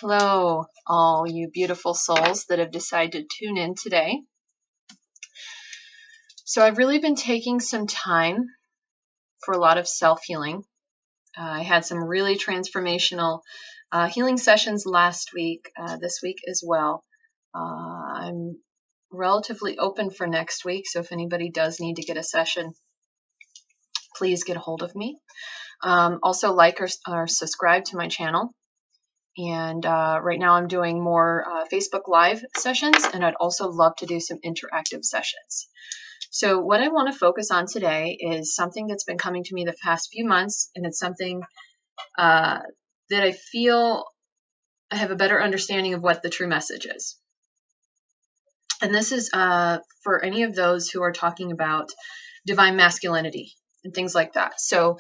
Hello, all you beautiful souls that have decided to tune in today. So I've really been taking some time for a lot of self-healing. I had some really transformational healing sessions last week, this week as well. I'm relatively open for next week, so if anybody does need to get a session, please get a hold of me. Also like or subscribe to my channel. And right now I'm doing more Facebook Live sessions, and I'd also love to do some interactive sessions. So what I want to focus on today is something that's been coming to me the past few months, and it's something that I feel I have a better understanding of what the true message is. And this is for any of those who are talking about divine masculinity and things like that. So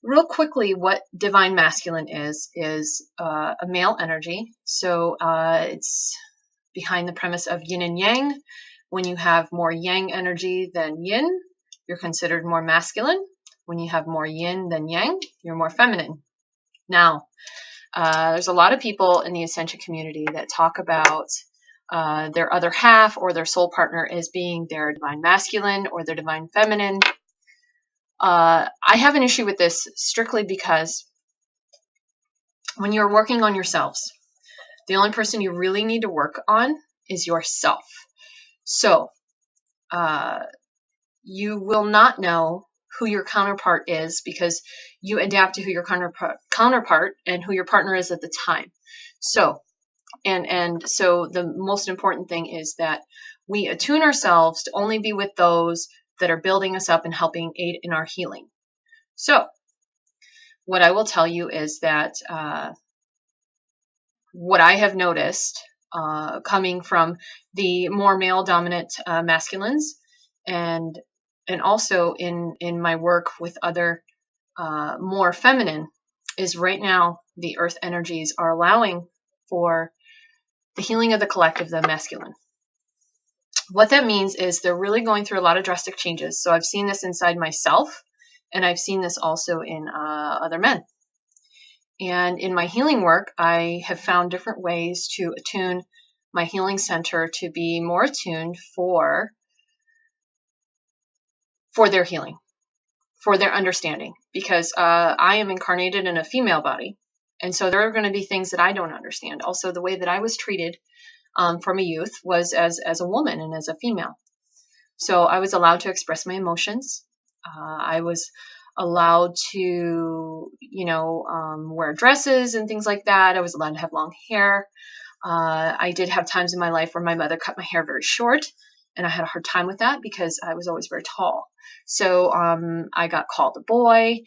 real quickly, what divine masculine is a male energy. So it's behind the premise of yin and yang. When you have more yang energy than yin, you're considered more masculine. When you have more yin than yang, you're more feminine. Now, there's a lot of people in the Ascension community that talk about their other half or their soul partner as being their divine masculine or their divine feminine. I have an issue with this strictly because when you're working on yourselves, the only person you really need to work on is yourself. So you will not know who your counterpart is because you adapt to who your counterpart and who your partner is at the time. So, and so the most important thing is that we attune ourselves to only be with those that are building us up and helping aid in our healing. So what I will tell you is that what I have noticed coming from the more male dominant masculines and also in my work with other more feminine is right now the earth energies are allowing for the healing of the collective, the masculine. What that means is they're really going through a lot of drastic changes. So I've seen this inside myself, and I've seen this also in other men. And in my healing work, I have found different ways to attune my healing center to be more attuned for their healing, for their understanding, because I am incarnated in a female body. And so there are going to be things that I don't understand. Also, the way that I was treated from a youth was as a woman and as a female. So I was allowed to express my emotions. I was allowed to, wear dresses and things like that. I was allowed to have long hair. I did have times in my life where my mother cut my hair very short, and I had a hard time with that because I was always very tall. So I got called a boy,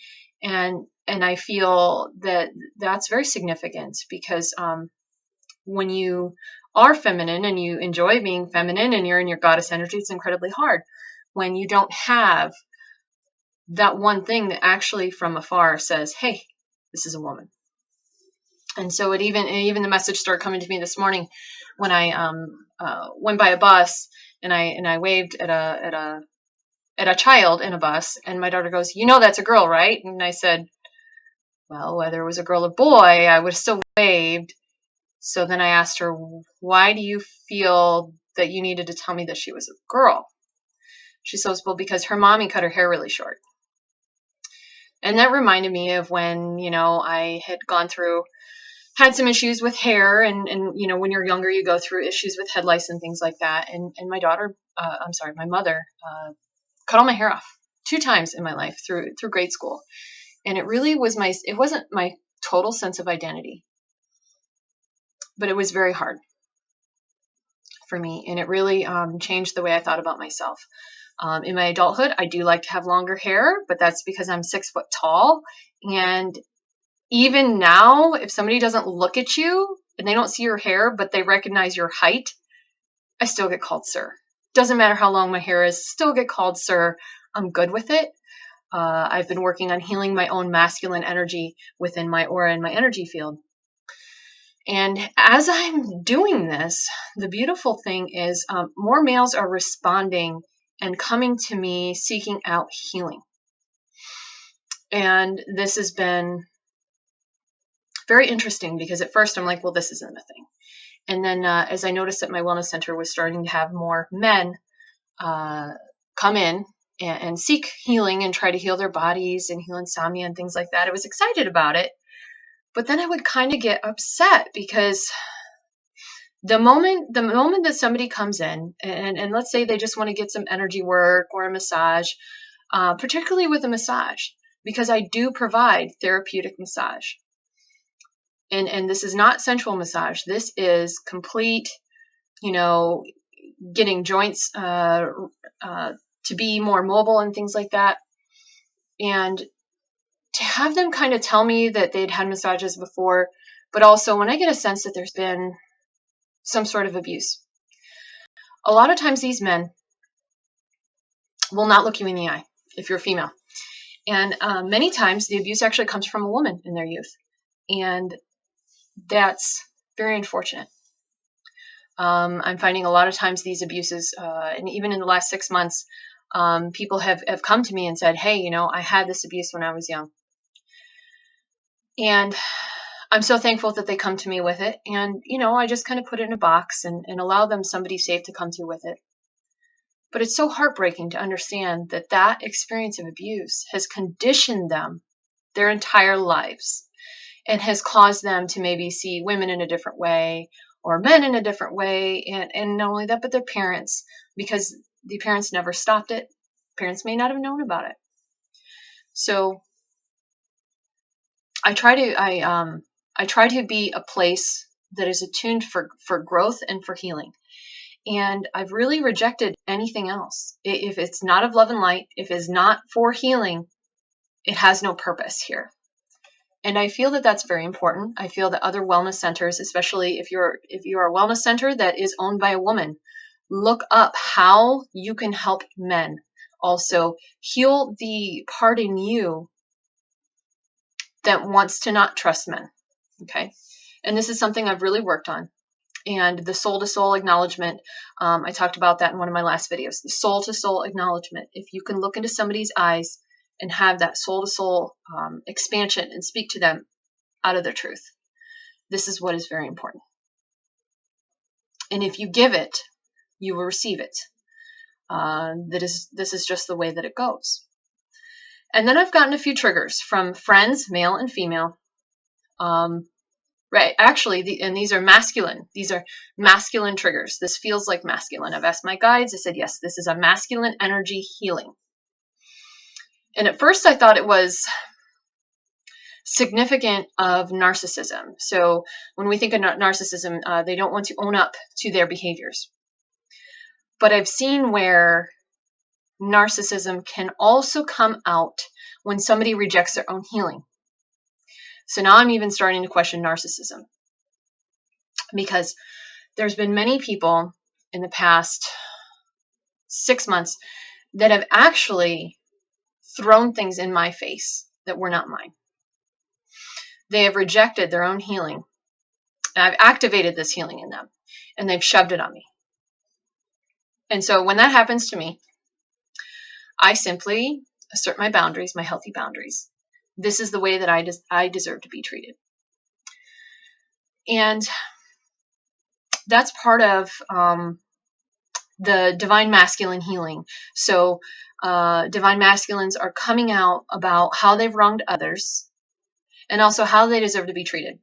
and I feel that that's very significant because when you are feminine and you enjoy being feminine and you're in your goddess energy, it's incredibly hard when you don't have that one thing that actually from afar says, hey, this is a woman. And so even the message started coming to me this morning when I went by a bus and I waved at a child in a bus, and my daughter goes, that's a girl, right? And I said, well, whether it was a girl or boy, I would have still waved. So then I asked her, why do you feel that you needed to tell me that she was a girl? She says, well, because her mommy cut her hair really short. And that reminded me of when, I had some issues with hair, and when you're younger, you go through issues with head lice and things like that. And my mother cut all my hair off 2 times in my life through grade school. And it really was it wasn't my total sense of identity, but it was very hard for me. And it really changed the way I thought about myself. In my adulthood, I do like to have longer hair, but that's because I'm 6 foot tall. And even now, if somebody doesn't look at you and they don't see your hair, but they recognize your height, I still get called sir. Doesn't matter how long my hair is, still get called sir. I'm good with it. I've been working on healing my own masculine energy within my aura and my energy field. And as I'm doing this, the beautiful thing is more males are responding and coming to me seeking out healing. And this has been very interesting because at first I'm like, well, this isn't a thing. And then as I noticed that my wellness center was starting to have more men come in and seek healing and try to heal their bodies and heal insomnia and things like that, I was excited about it. But then I would kind of get upset because the moment that somebody comes in and let's say they just want to get some energy work or a massage, particularly with a massage, because I do provide therapeutic massage. And this is not sensual massage. This is complete, getting joints to be more mobile and things like that. And to have them kind of tell me that they'd had massages before, but also when I get a sense that there's been some sort of abuse. A lot of times these men will not look you in the eye if you're a female. And many times the abuse actually comes from a woman in their youth. And that's very unfortunate. I'm finding a lot of times these abuses, and even in the last 6 months, people have come to me and said, hey, I had this abuse when I was young. And I'm so thankful that they come to me with it. And, I just kind of put it in a box and allow them somebody safe to come to with it. But it's so heartbreaking to understand that that experience of abuse has conditioned them their entire lives and has caused them to maybe see women in a different way or men in a different way. And not only that, but their parents, because the parents never stopped it. Parents may not have known about it. So I try to be a place that is attuned for growth and for healing. And I've really rejected anything else. If it's not of love and light, if it's not for healing, it has no purpose here. And I feel that that's very important. I feel that other wellness centers, especially if you're a wellness center that is owned by a woman, look up how you can help men also heal the part in you that wants to not trust men. Okay. And this is something I've really worked on. And the soul-to-soul acknowledgement, I talked about that in one of my last videos. The soul-to-soul acknowledgement. If you can look into somebody's eyes and have that soul-to-soul expansion and speak to them out of their truth, this is what is very important. And if you give it, you will receive it. This is just the way that it goes. And then I've gotten a few triggers from friends, male and female. Right. Actually, and these are masculine. These are masculine triggers. This feels like masculine. I've asked my guides. I said, yes, this is a masculine energy healing. And at first I thought it was significant of narcissism. So when we think of narcissism, they don't want to own up to their behaviors. But I've seen where narcissism can also come out when somebody rejects their own healing. So now I'm even starting to question narcissism, because there's been many people in the past 6 months that have actually thrown things in my face that were not mine. They have rejected their own healing. And I've activated this healing in them, and they've shoved it on me. And so when that happens to me, I simply assert my boundaries, my healthy boundaries. This is the way that I deserve to be treated. And that's part of the divine masculine healing. So divine masculines are coming out about how they've wronged others and also how they deserve to be treated.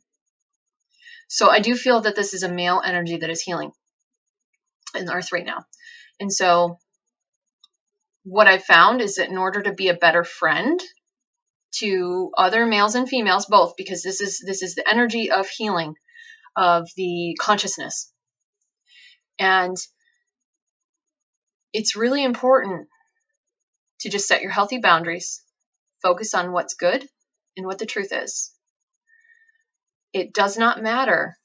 So I do feel that this is a male energy that is healing in the earth right now. And so what I've found is that in order to be a better friend to other males and females, both, because this is the energy of healing of the consciousness. And it's really important to just set your healthy boundaries, focus on what's good and what the truth is. It does not matter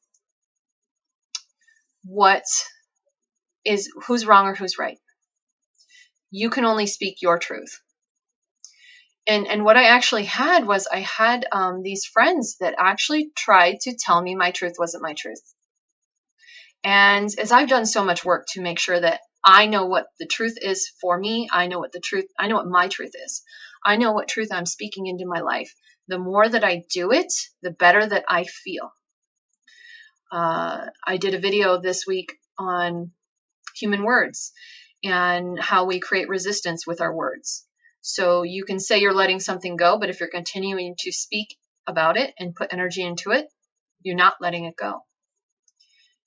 who's wrong or who's right. You can only speak your truth. And what I actually had was I had these friends that actually tried to tell me my truth wasn't my truth. And as I've done so much work to make sure that I know what the truth is for me. I know what my truth is. I know what truth I'm speaking into my life. The more that I do it, the better that I feel. I did a video this week on human words and how we create resistance with our words. So you can say you're letting something go, but if you're continuing to speak about it and put energy into it, you're not letting it go.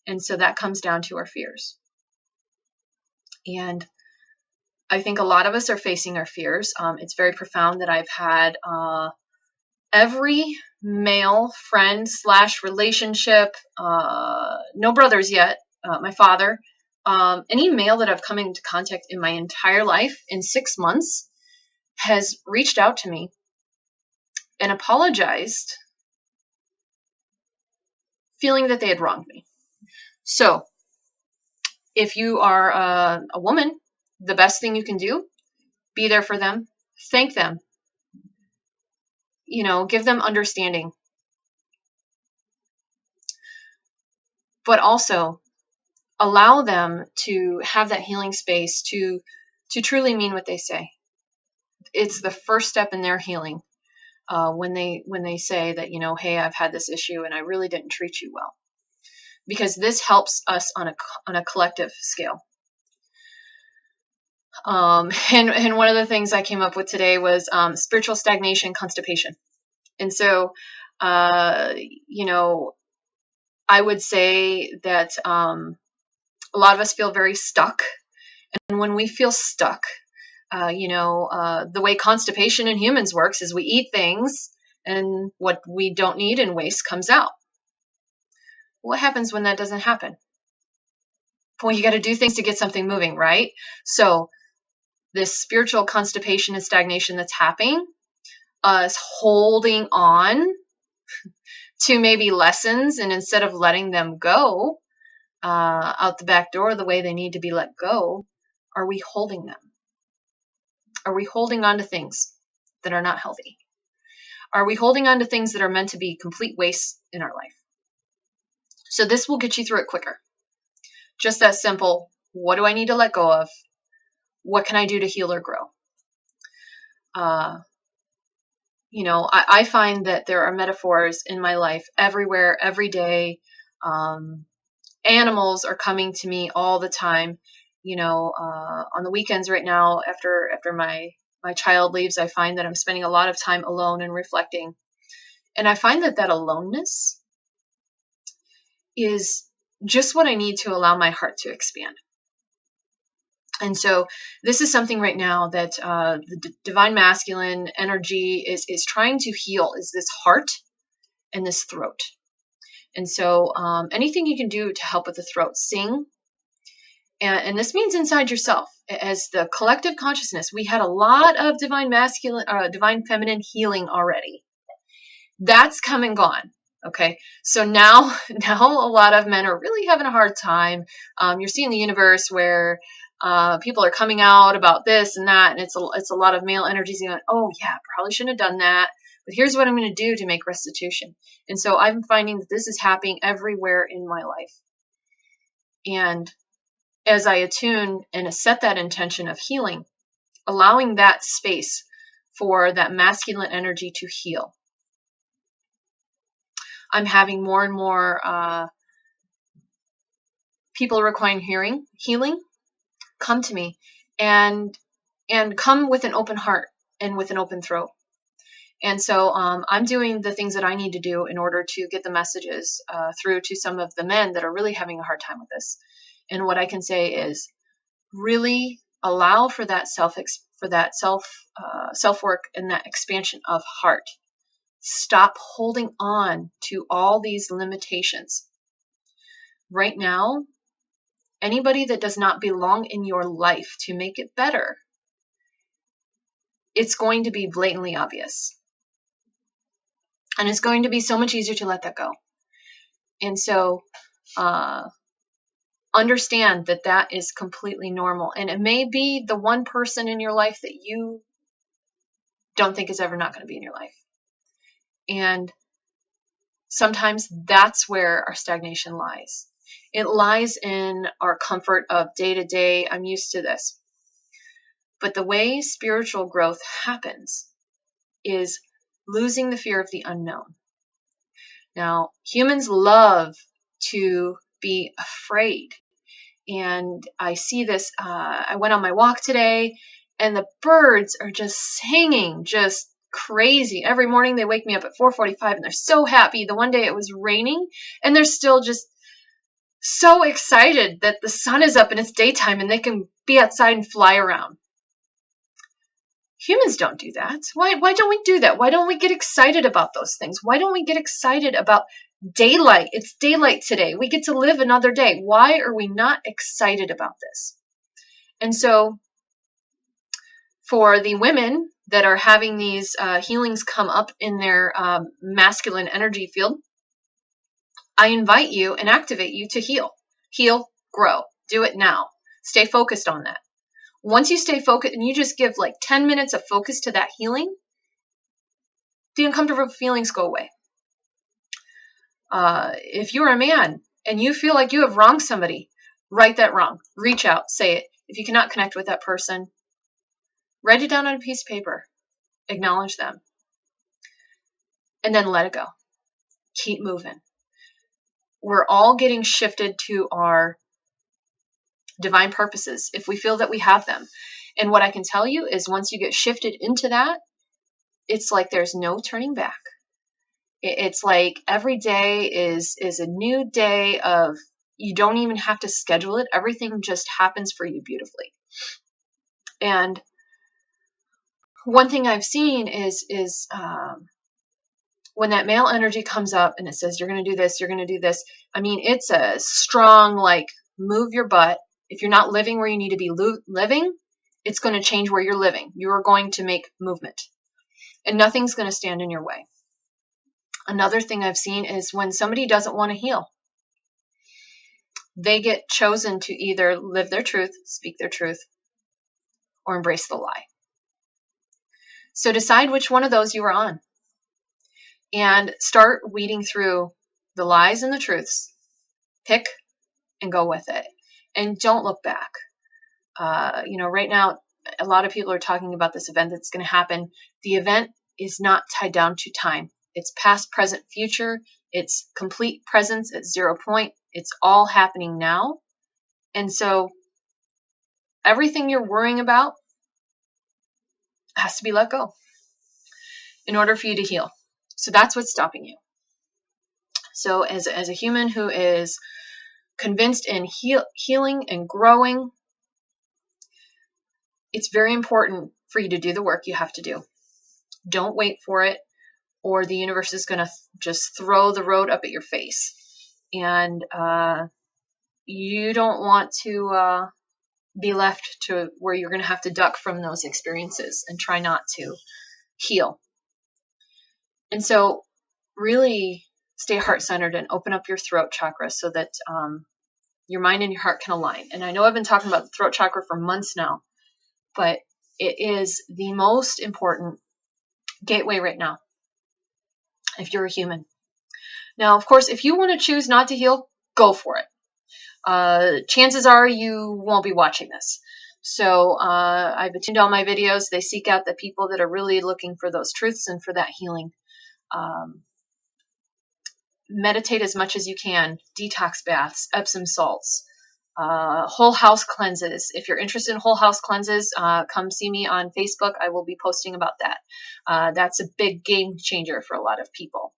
And so that comes down to our fears. And I think a lot of us are facing our fears. It's very profound that I've had every male friend / relationship, no brothers yet, my father, any male that I've come into contact in my entire life in 6 months has reached out to me and apologized, feeling that they had wronged me. So if you are a woman, the best thing you can do, be there for them, thank them, give them understanding. But also allow them to have that healing space to truly mean what they say. It's the first step in their healing when they say that, hey, I've had this issue and I really didn't treat you well. Because this helps us on a collective scale. And one of the things I came up with today was spiritual stagnation, constipation. And so, I would say that a lot of us feel very stuck. And when we feel stuck, the way constipation in humans works is we eat things and what we don't need and waste comes out. What happens when that doesn't happen? Well, you got to do things to get something moving, right? So this spiritual constipation and stagnation that's happening is holding on to maybe lessons, and instead of letting them go out the back door the way they need to be let go, are we holding them? Are we holding on to things that are not healthy? Are we holding on to things that are meant to be complete waste in our life? So this will get you through it quicker. Just that simple. What do I need to let go of? What can I do to heal or grow? I find that there are metaphors in my life everywhere, every day. Animals are coming to me all the time. On the weekends right now, after my child leaves, I find that I'm spending a lot of time alone and reflecting. And I find that aloneness is just what I need to allow my heart to expand. And so this is something right now that the divine masculine energy is trying to heal, is this heart and this throat. And so anything you can do to help with the throat, sing. And this means inside yourself. As the collective consciousness, we had a lot of divine masculine, divine feminine healing already. That's come and gone. Okay, so now a lot of men are really having a hard time. You're seeing the universe where people are coming out about this and that, and it's a lot of male energies going, oh yeah, probably shouldn't have done that, but here's what I'm going to do to make restitution. And so I'm finding that this is happening everywhere in my life. And as I attune and set that intention of healing, allowing that space for that masculine energy to heal, I'm having more and more people requiring healing come to me and come with an open heart and with an open throat. And so I'm doing the things that I need to do in order to get the messages through to some of the men that are really having a hard time with this. And what I can say is really allow for that self work and that expansion of heart. Stop holding on to all these limitations. Right now, anybody that does not belong in your life to make it better, it's going to be blatantly obvious. And it's going to be so much easier to let that go. And so understand that is completely normal. And it may be the one person in your life that you don't think is ever not going to be in your life. And sometimes that's where our stagnation lies. It lies in our comfort of day to day. I'm used to this. But the way spiritual growth happens is losing the fear of the unknown. Now, humans love to be afraid. And I see this, I went on my walk today, and the birds are just singing, just crazy. Every morning they wake me up at 4:45 and they're so happy. The one day it was raining and they're still just so excited that the sun is up and it's daytime and they can be outside and fly around. Humans don't do that. Why don't we do that? Why don't we get excited about those things? Why don't we get excited about daylight? It's daylight today. We get to live another day. Why are we not excited about this? And so for the women that are having these healings come up in their masculine energy field, I invite you and activate you to heal. Heal, grow. Do it now. Stay focused on that. Once you stay focused and you just give like 10 minutes of focus to that healing, the uncomfortable feelings go away. If you're a man and you feel like you have wronged somebody, right that wrong. Reach out, say it. If you cannot connect with that person, write it down on a piece of paper. Acknowledge them. And then let it go. Keep moving. We're all getting shifted to our divine purposes if we feel that we have them. And what I can tell you is once you get shifted into that, it's like there's no turning back. It's like every day is a new day of, you don't even have to schedule it. Everything just happens for you beautifully. And one thing I've seen is when that male energy comes up and it says, you're going to do this, you're going to do this. I mean, it's a strong, like, move your butt. If you're not living where you need to be living, it's going to change where you're living. You're going to make movement. And nothing's going to stand in your way. Another thing I've seen is when somebody doesn't want to heal, they get chosen to either live their truth, speak their truth, or embrace the lie. So decide which one of those you are on. And start weeding through the lies and the truths. Pick and go with it. And don't look back. Right now, a lot of people are talking about this event that's going to happen. The event is not tied down to time. It's past, present, future. It's complete presence at 0 point. It's all happening now. And so everything you're worrying about has to be let go in order for you to heal. So that's what's stopping you. So as a human who is convinced in healing and growing, it's very important for you to do the work you have to do. Don't wait for it, or the universe is going to just throw the road up at your face. And you don't want to be left to where you're going to have to duck from those experiences and try not to heal. And so really stay heart-centered and open up your throat chakra so that your mind and your heart can align. And I know I've been talking about the throat chakra for months now, but it is the most important gateway right now if you're a human. Now, of course, if you want to choose not to heal, go for it. Chances are you won't be watching this. So I've attuned all my videos. They seek out the people that are really looking for those truths and for that healing. Meditate as much as you can. Detox baths, Epsom salts, whole house cleanses. If you're interested in whole house cleanses, come see me on Facebook. I will be posting about that. That's a big game changer for a lot of people.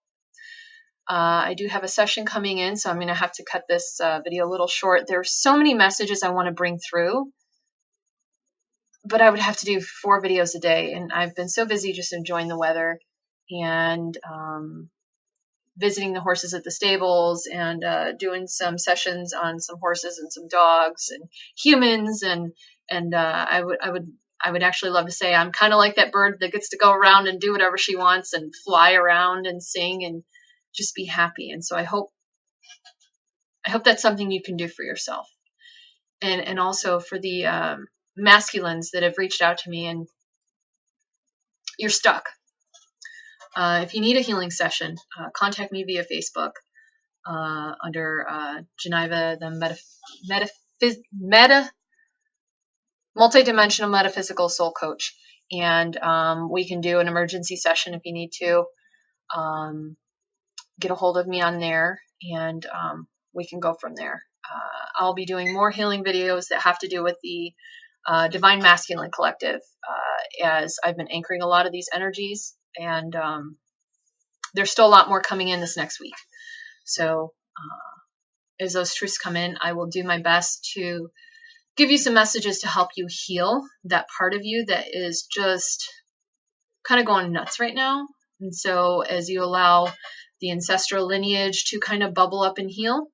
I do have a session coming in, so I'm going to have to cut this video a little short. There's so many messages I want to bring through, but I would have to do 4 videos a day, and I've been so busy just enjoying the weather and visiting the horses at the stables and doing some sessions on some horses and some dogs and humans, and I would actually love to say I'm kind of like that bird that gets to go around and do whatever she wants and fly around and sing and just be happy. And so I hope that's something you can do for yourself, and also for the masculines that have reached out to me and you're stuck. If you need a healing session, contact me via Facebook. under Geneva, the multidimensional metaphysical soul coach. And we can do an emergency session if you need to. Get a hold of me on there, and we can go from there. I'll be doing more healing videos that have to do with the Divine Masculine Collective, as I've been anchoring a lot of these energies, and there's still a lot more coming in this next week. So as those truths come in, I will do my best to give you some messages to help you heal that part of you that is just kind of going nuts right now. And so as you allow the ancestral lineage to kind of bubble up and heal,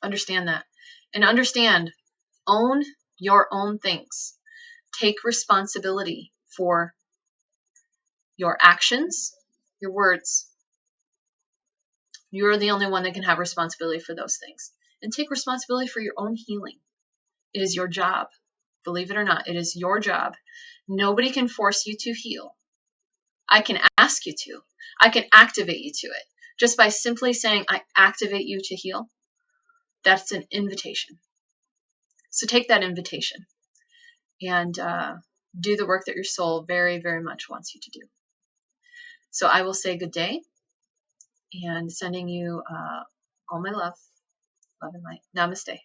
understand that. And understand, own your own things. Take responsibility for your actions, your words. You're the only one that can have responsibility for those things. And take responsibility for your own healing. It is your job. Believe it or not, it is your job. Nobody can force you to heal. I can ask you to. I can activate you to it. Just by simply saying, I activate you to heal, that's an invitation. So take that invitation and do the work that your soul very, very much wants you to do. So I will say good day, and sending you all my love and light. Namaste.